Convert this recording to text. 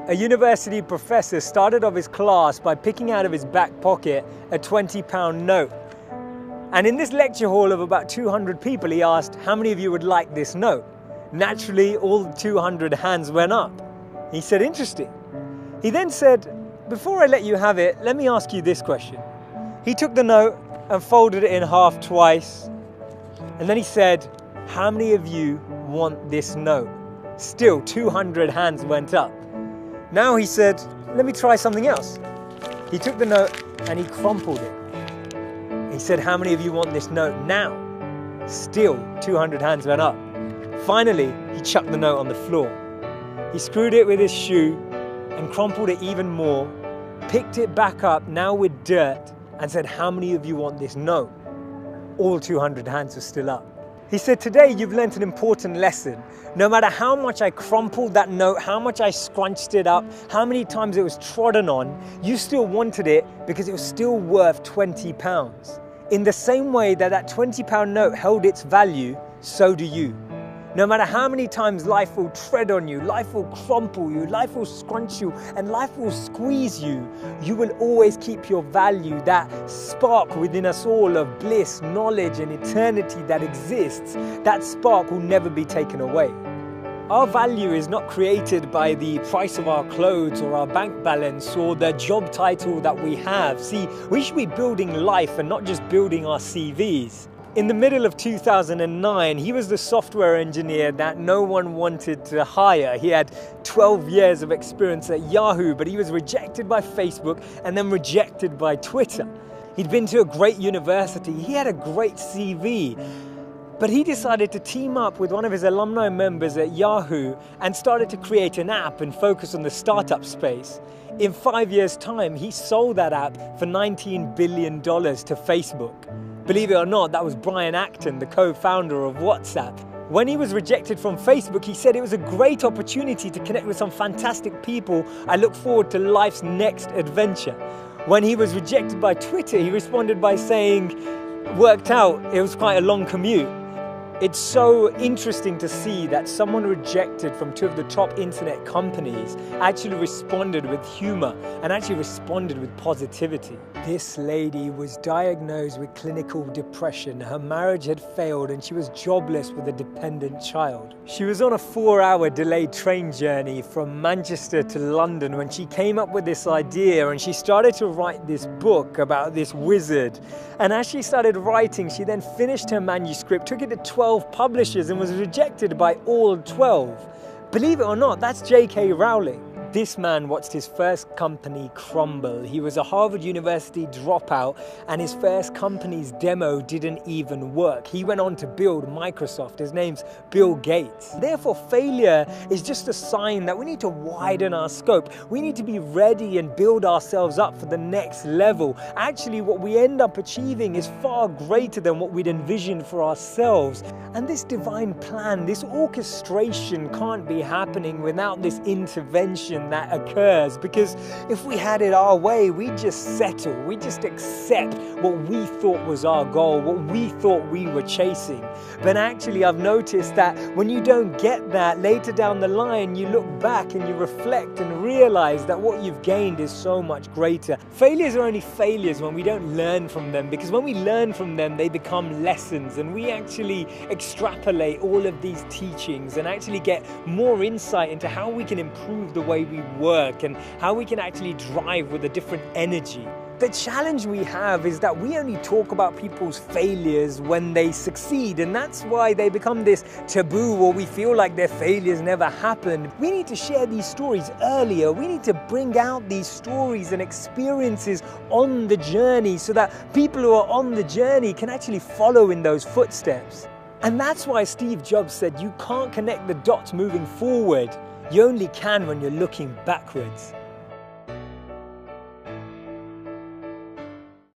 A university professor started off his class by picking out of his back pocket a £20 note. And in this lecture hall of about 200 people, he asked, how many of you would like this note? Naturally, all 200 hands went up. He said, interesting. He then said, before I let you have it, let me ask you this question. He took the note and folded it in half twice. And then he said, how many of you want this note? Still, 200 hands went up. Now he said, let me try something else. He took the note and he crumpled it. He said, how many of you want this note now? Still, 200 hands went up. Finally, he chucked the note on the floor. He screwed it with his shoe and crumpled it even more, picked it back up, now with dirt, and said, how many of you want this note? All 200 hands were still up. He said, today you've learnt an important lesson. No matter how much I crumpled that note, how much I scrunched it up, how many times it was trodden on, you still wanted it because it was still worth £20. In the same way that that £20 note held its value, so do you. No matter how many times life will tread on you, life will crumple you, life will scrunch you, and life will squeeze you, you will always keep your value, that spark within us all of bliss, knowledge, and eternity that exists. That spark will never be taken away. Our value is not created by the price of our clothes or our bank balance or the job title that we have. See, we should be building life and not just building our CVs. In the middle of 2009, he was the software engineer that no one wanted to hire. He had 12 years of experience at Yahoo, but he was rejected by Facebook and then rejected by Twitter. He'd been to a great university. He had a great CV. But he decided to team up with one of his alumni members at Yahoo and started to create an app and focus on the startup space. In 5 years' time, he sold that app for $19 billion to Facebook. Believe it or not, that was Brian Acton, the co-founder of WhatsApp. When he was rejected from Facebook, he said it was a great opportunity to connect with some fantastic people. I look forward to life's next adventure. When he was rejected by Twitter, he responded by saying, worked out, it was quite a long commute. It's so interesting to see that someone rejected from two of the top internet companies actually responded with humor and actually responded with positivity. This lady was diagnosed with clinical depression. Her marriage had failed and she was jobless with a dependent child. She was on a 4-hour delayed train journey from Manchester to London when she came up with this idea, and she started to write this book about this wizard. And as she started writing, she then finished her manuscript, took it to 12 publishers and was rejected by all 12. Believe it or not, that's J.K. Rowling. This man watched his first company crumble. He was a Harvard University dropout and his first company's demo didn't even work. He went on to build Microsoft. His name's Bill Gates. Therefore, failure is just a sign that we need to widen our scope. We need to be ready and build ourselves up for the next level. Actually, what we end up achieving is far greater than what we'd envisioned for ourselves. And this divine plan, this orchestration can't be happening without this intervention that occurs, because if we had it our way, we'd just settle, we just accept what we thought was our goal, what we thought we were chasing. But actually, I've noticed that when you don't get that, later down the line, you look back and you reflect and realize that what you've gained is so much greater. Failures are only failures when we don't learn from them, because when we learn from them, they become lessons, and we actually extrapolate all of these teachings and actually get more insight into how we can improve the way we work and how we can actually drive with a different energy. The challenge we have is that we only talk about people's failures when they succeed, and that's why they become this taboo, or we feel like their failures never happened. We need to share these stories earlier. We need to bring out these stories and experiences on the journey so that people who are on the journey can actually follow in those footsteps. And that's why Steve Jobs said you can't connect the dots moving forward. You only can when you're looking backwards.